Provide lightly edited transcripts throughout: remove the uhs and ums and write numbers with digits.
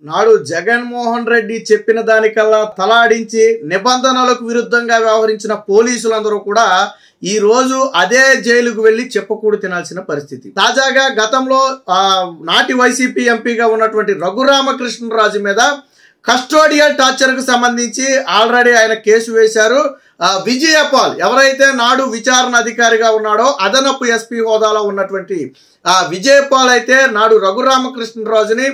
నాడు జగన్మోహన్ రెడ్డి చెప్పిన దానికల్లా తలాడించి నిబంధనలకు విరుద్ధంగా వ్యవహరించిన పోలీసులందరూ కూడా ఈ రోజు అదే జైలుకు వెళ్లి చెప్పకూడు తినాల్సిన పరిస్థితి. తాజాగా గతంలో నాటి వైసీపీ ఎంపీగా ఉన్నటువంటి రఘురామకృష్ణరాజు మీద కస్టోడియల్ టార్చర్ కు సంబంధించి ఆల్రెడీ ఆయన కేసు వేశారు. విజయపాల్ ఎవరైతే నాడు విచారణ అధికారిగా ఉన్నాడో అదనపు ఎస్పీ హోదాలో ఉన్నటువంటి విజయపాల్ అయితే నాడు రఘురామకృష్ణరాజుని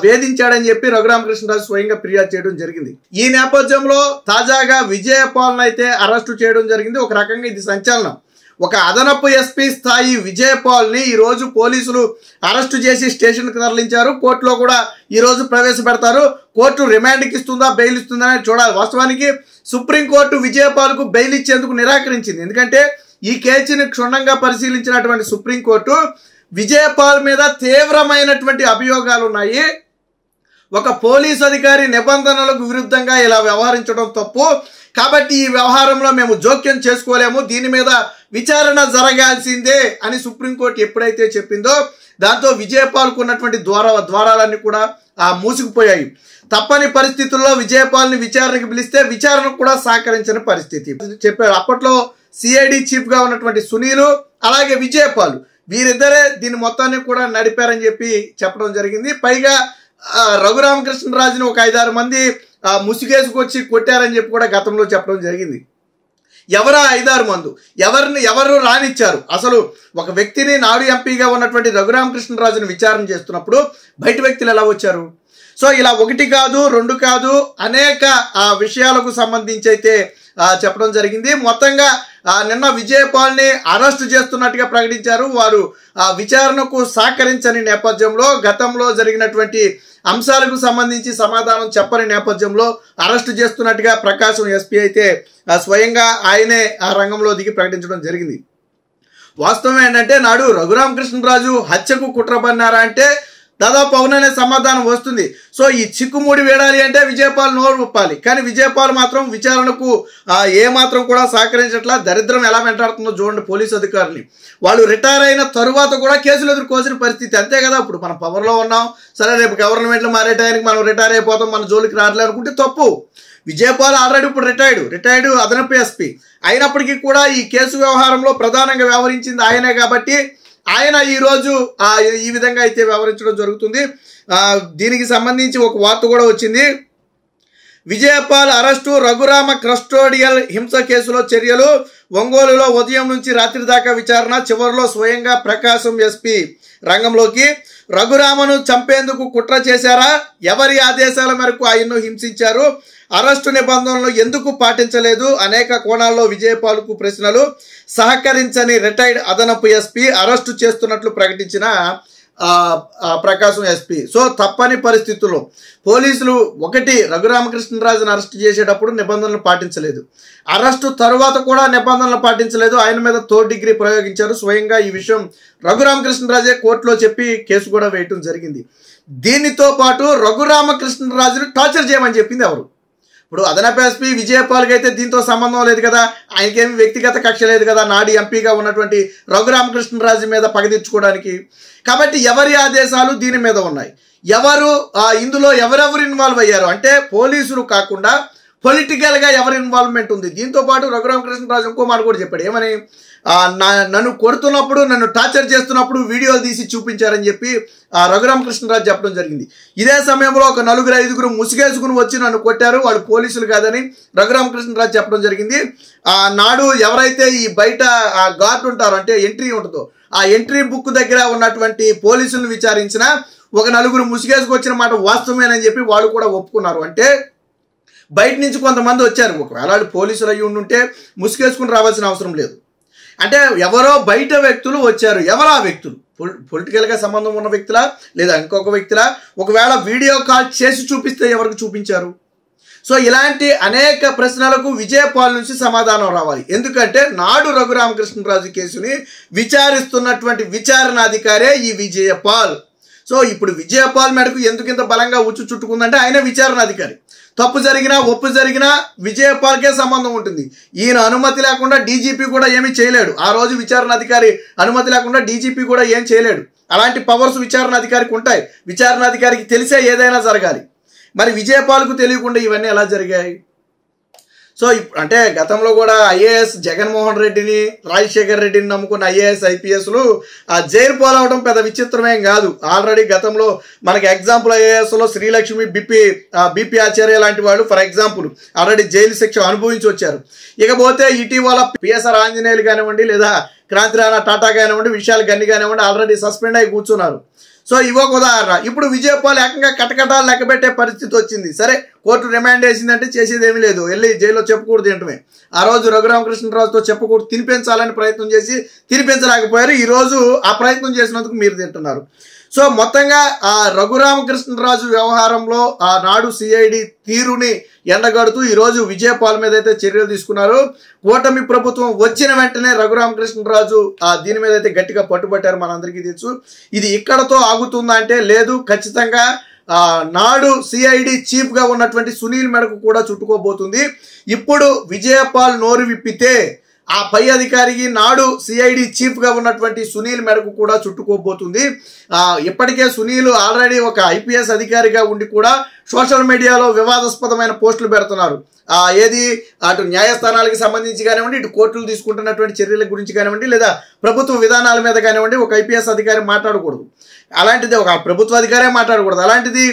వేధించాడని చెప్పి రఘురామకృష్ణరాజు స్వయంగా ఫిర్యాదు చేయడం జరిగింది. ఈ నేపథ్యంలో తాజాగా విజయపాల్ అయితే అరెస్టు చేయడం జరిగింది. ఒక రకంగా ఇది సంచలనం. ఒక అదనపు ఎస్పీ స్థాయి విజయపాల్ ని ఈ రోజు పోలీసులు అరెస్టు చేసి స్టేషన్ కి తరలించారు. కోర్టులో కూడా ఈ రోజు ప్రవేశపెడతారు. కోర్టు రిమాండ్కి ఇస్తుందా బెయిల్ ఇస్తుందా అని చూడాలి. వాస్తవానికి సుప్రీంకోర్టు విజయపాల్ కు బెయిల్ ఇచ్చేందుకు నిరాకరించింది. ఎందుకంటే ఈ కేసుని క్షుణ్ణంగా పరిశీలించినటువంటి సుప్రీంకోర్టు విజయపాల్ మీద తీవ్రమైనటువంటి అభియోగాలు ఉన్నాయి. ఒక పోలీస్ అధికారి నిబంధనలకు విరుద్ధంగా ఇలా వ్యవహరించడం తప్పు, కాబట్టి ఈ వ్యవహారంలో మేము జోక్యం చేసుకోలేము, దీని మీద విచారణ జరగాల్సిందే అని సుప్రీంకోర్టు ఎప్పుడైతే చెప్పిందో దాంతో విజయపాల్కు ఉన్నటువంటి ద్వారాలన్నీ కూడా మూసుకుపోయాయి. తప్పని పరిస్థితుల్లో విజయపాల్ని విచారణకు పిలిస్తే విచారణకు కూడా సహకరించని పరిస్థితి చెప్పారు. అప్పట్లో సిఐడి చీఫ్ గా ఉన్నటువంటి సునీలు అలాగే విజయపాల్ వీరిద్దరే దీన్ని మొత్తాన్ని కూడా నడిపారని చెప్పి చెప్పడం జరిగింది. పైగా రఘురామకృష్ణరాజుని ఒక 5-6 మంది ముసుగేసుకొచ్చి కొట్టారని చెప్పి కూడా గతంలో చెప్పడం జరిగింది. ఎవరా 5-6 మంది ఎవరు రానిచ్చారు? అసలు ఒక వ్యక్తిని నాడు ఎంపీగా ఉన్నటువంటి రఘురామకృష్ణరాజుని విచారణ చేస్తున్నప్పుడు బయట వ్యక్తులు ఎలా వచ్చారు? సో ఇలా 1 కాదు 2 కాదు అనేక విషయాలకు సంబంధించి అయితే చెప్పడం జరిగింది. మొత్తంగా నిన్న విజయపాల్ని అరెస్టు చేస్తున్నట్టుగా ప్రకటించారు. వారు విచారణకు సహకరించని నేపథ్యంలో గతంలో జరిగినటువంటి అంశాలకు సంబంధించి సమాధానం చెప్పని నేపథ్యంలో అరెస్టు చేస్తున్నట్టుగా ప్రకాశం ఎస్పీ అయితే స్వయంగా ఆయనే ఆ రంగంలో దిగి ప్రకటించడం జరిగింది. వాస్తవం ఏంటంటే నాడు రఘురామకృష్ణరాజు హత్యకు కుట్ర పన్నారా అంటే దాదాపు అవుననే సమాధానం వస్తుంది. సో ఈ చిక్కుముడి వేడాలి అంటే విజయపాల్ నోరు ఉప్పాలి. కానీ విజయపాల్ మాత్రం విచారణకు ఏ మాత్రం కూడా సహకరించట్లా. దరిద్రం ఎలా వెంటాడుతుందో చూడండి పోలీసు అధికారులు. వాళ్ళు రిటైర్ అయిన తరువాత కూడా కేసులు ఎదుర్కోవాల్సిన పరిస్థితి. అంతే కదా, ఇప్పుడు మనం పవర్లో ఉన్నాం, సరే రేపు గవర్నమెంట్లు మారే టైంకి మనం రిటైర్ అయిపోతాం, మన జోలికి రాలే అనుకుంటే తప్పు. విజయపాల్ ఆల్రెడీ ఇప్పుడు రిటైర్డ్ అదనపు ఎస్పీ అయినప్పటికీ కూడా ఈ కేసు వ్యవహారంలో ప్రధానంగా వ్యవహరించింది ఆయనే కాబట్టి ఆయన ఈరోజు ఈ విధంగా అయితే వ్యవహరించడం జరుగుతుంది. దీనికి సంబంధించి ఒక వార్త కూడా వచ్చింది. విజయపాల్ అరెస్టు, రఘురామ కస్టోడియల్ హింస కేసులో చర్యలు, ఒంగోలులో ఉదయం నుంచి రాత్రి దాకా విచారణ, చివరిలో స్వయంగా ప్రకాశం ఎస్పీ రంగంలోకి. రఘురామను చంపేందుకు కుట్ర చేశారా? ఎవరి ఆదేశాల మేరకు ఆయన్ను హింసించారు? అరెస్టు నిబంధనలు ఎందుకు పాటించలేదు? అనేక కోణాల్లో విజయపాల్కు ప్రశ్నలు. సహకరించని రిటైర్డ్ అదనపు ఎస్పీ అరెస్టు చేస్తున్నట్లు ప్రకటించిన ప్రకాశం ఎస్పీ. సో తప్పని పరిస్థితుల్లో పోలీసులు రఘురామకృష్ణరాజును అరెస్ట్ చేసేటప్పుడు నిబంధనలు పాటించలేదు, అరెస్టు తరువాత కూడా నిబంధనలు పాటించలేదు, ఆయన మీద 3rd డిగ్రీ ప్రయోగించారు. స్వయంగా ఈ విషయం రఘురామకృష్ణరాజే కోర్టులో చెప్పి కేసు కూడా వేయటం జరిగింది. దీనితో పాటు రఘురామకృష్ణరాజును టార్చర్ చేయమని చెప్పింది ఎవరు? ఇప్పుడు అదనపు ఎస్పీ విజయపాల్కి అయితే దీంతో సంబంధం లేదు కదా, ఆయనకేమి వ్యక్తిగత కక్ష లేదు కదా నాడు ఎంపీగా ఉన్నటువంటి రఘురామకృష్ణరాజు మీద పగదీర్చుకోవడానికి. కాబట్టి ఎవరి ఆదేశాలు దీని మీద ఉన్నాయి? ఇందులో ఎవరెవరు ఇన్వాల్వ్ అయ్యారు అంటే పోలీసులు కాకుండా పొలిటికల్గా ఎవరి ఇన్వాల్వ్మెంట్ ఉంది? దీంతో పాటు రఘురామకృష్ణరాజు ఇంకో మాట కూడా చెప్పాడు. ఏమని? నన్ను కొడుతున్నప్పుడు, నన్ను టార్చర్ చేస్తున్నప్పుడు వీడియోలు తీసి చూపించారని చెప్పి రఘురామకృష్ణరాజు చెప్పడం జరిగింది. ఇదే సమయంలో ఒక 4-5 ముసుగేసుకుని వచ్చి నన్ను కొట్టారు, వాళ్ళు పోలీసులు కాదని రఘురామకృష్ణరాజు చెప్పడం జరిగింది. నాడు ఎవరైతే ఈ బయట గార్డ్ ఉంటారో అంటే ఎంట్రీ ఉంటుందో ఆ ఎంట్రీ బుక్ దగ్గర ఉన్నటువంటి పోలీసులను విచారించిన ఒక 4 ముసుగేసుకొచ్చిన మాట వాస్తవమేనని చెప్పి వాళ్ళు కూడా ఒప్పుకున్నారు. అంటే బయట నుంచి కొంతమంది వచ్చారు. ఒకవేళ వాళ్ళు పోలీసులు అయ్యి ఉండుంటే ముసుగేసుకుని రావాల్సిన అవసరం లేదు. అంటే ఎవరో బయట వ్యక్తులు వచ్చారు. ఎవరు ఆ వ్యక్తులు? పొలిటికల్గా సంబంధం ఉన్న వ్యక్తులా లేదా ఇంకొక వ్యక్తులా? ఒకవేళ వీడియో కాల్ చేసి చూపిస్తే ఎవరికి చూపించారు? సో ఇలాంటి అనేక ప్రశ్నలకు విజయపాల్ నుంచి సమాధానం రావాలి. ఎందుకంటే నాడు రఘురామకృష్ణరాజు కేసుని విచారిస్తున్నటువంటి విచారణాధికారే ఈ విజయపాల్. సో ఇప్పుడు విజయపాల్ మెడకు ఎందుకు ఇంత బలంగా ఉచ్చు చుట్టుకుందంటే ఆయన విచారణాధికారి. తప్పు జరిగినా ఒప్పు జరిగినా విజయపాల్కే సంబంధం ఉంటుంది. ఈయన అనుమతి లేకుండా డీజీపీ కూడా ఏమీ చేయలేడు. ఆ రోజు విచారణ అధికారి అనుమతి లేకుండా డీజీపీ కూడా ఏం చేయలేడు. అలాంటి పవర్స్ విచారణ అధికారికి ఉంటాయి. విచారణ అధికారికి తెలిసే ఏదైనా జరగాలి. మరి విజయపాల్కు తెలియకుండా ఇవన్నీ ఎలా జరిగాయి? సో అంటే గతంలో కూడా ఐఏఎస్ జగన్మోహన్ రెడ్డిని, రాజశేఖర్ రెడ్డిని నమ్ముకున్న ఐఏఎస్ ఐపీఎస్లు ఆ జైలు పోలవడం పెద్ద విచిత్రమేం కాదు. ఆల్రెడీ గతంలో మనకి ఎగ్జాంపుల్ ఐఏఎస్లో శ్రీలక్ష్మి, బీపీ ఆచార్య లాంటి వాళ్ళు ఫర్ ఎగ్జాంపుల్ ఆల్రెడీ జైలు శిక్ష అనుభవించి వచ్చారు. ఇకపోతే ఇటీవల పిఎస్ఆర్ ఆంజనేయులు కానివ్వండి, లేదా క్రాంతి రాణా టాటా కానివ్వండి, విశాల్ గన్ని కానివ్వండి ఆల్రెడీ సస్పెండ్ అయి కూర్చున్నారు. సో ఇవొక ఉదాహరణ. ఇప్పుడు విజయపాల్ ఏకంగా కటకటాలు లెక్కబెట్టే పరిస్థితి వచ్చింది. సరే కోర్టు రిమాండ్ వేసిందంటే చేసేది ఏమీ లేదు, వెళ్ళి జైల్లో చెప్పకూడదు తింటమే. ఆ రోజు రఘురామకృష్ణరాజుతో చెప్పకూడదు, తినిపించాలని ప్రయత్నం చేసి తినిపించలేకపోయారు. ఈ రోజు ఆ ప్రయత్నం చేసినందుకు మీరు తింటున్నారు. సో మొత్తంగా ఆ రఘురామకృష్ణరాజు వ్యవహారంలో ఆ నాడు సిఐడి తీరుని ఎండగడుతూ ఈరోజు విజయపాల్ మీద అయితే చర్యలు తీసుకున్నారు. కూటమి ప్రభుత్వం వచ్చిన వెంటనే రఘురామకృష్ణరాజు దీని మీద అయితే గట్టిగా పట్టుబట్టారు. మనందరికీ తెలుసు. ఇది ఇక్కడతో ఆగుతుందా అంటే లేదు, ఖచ్చితంగా నాడు సిఐడి చీఫ్ గా ఉన్నటువంటి సునీల్ మెడకు కూడా చుట్టుకోబోతుంది. ఇప్పుడు విజయపాల్ నోరు విప్పితే ఆ పై అధికారికి నాడు సిఐడి చీఫ్ గా ఉన్నటువంటి సునీల్ మెడకు కూడా చుట్టుకోబోతుంది. ఇప్పటికే సునీల్ ఆల్రెడీ ఒక ఐపీఎస్ అధికారిగా ఉండి కూడా సోషల్ మీడియాలో వివాదాస్పదమైన పోస్టులు పెడుతున్నారు. ఏది అటు న్యాయస్థానాలకు సంబంధించి కానివ్వండి, ఇటు కోర్టులు తీసుకుంటున్నటువంటి చర్యల గురించి కానివ్వండి, లేదా ప్రభుత్వ విధానాల మీద కానివ్వండి ఒక ఐపీఎస్ అధికారి మాట్లాడకూడదు. అలాంటిది ఒక ప్రభుత్వ అధికారే మాట్లాడకూడదు. అలాంటిది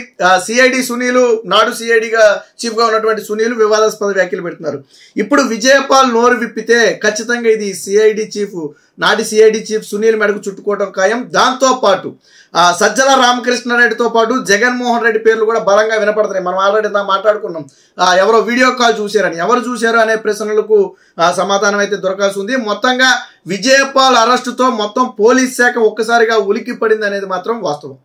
సిఐడి సునీల్, నాడు సిఐడిగా చీఫ్గా ఉన్నటువంటి సునీల్ వివాదాస్పద వ్యాఖ్యలు పెడుతున్నారు. ఇప్పుడు విజయపాల్ నోరు విప్పితే ఖచ్చితంగా ఇది సిఐడి చీఫ్, నాటి సిఐడి చీఫ్ సునీల్ మెడకు చుట్టుకోవడం ఖాయం. దాంతో పాటు సజ్జల రామకృష్ణారెడ్డితో పాటు జగన్మోహన్ రెడ్డి పేర్లు కూడా బలంగా వినపడుతున్నాయి. మనం ఆల్రెడీ మాట్లాడుకున్నాం. ఎవరో వీడియో కాల్ చూశారని, ఎవరు చూశారు అనే ప్రశ్నలకు సమాధానం అయితే దొరకాల్సి ఉంది. మొత్తంగా విజయపాల్ అరెస్టుతో మొత్తం పోలీస్ శాఖ ఒక్కసారిగా ఉలిక్కి పడింది అనేది మాత్రం వాస్తవం.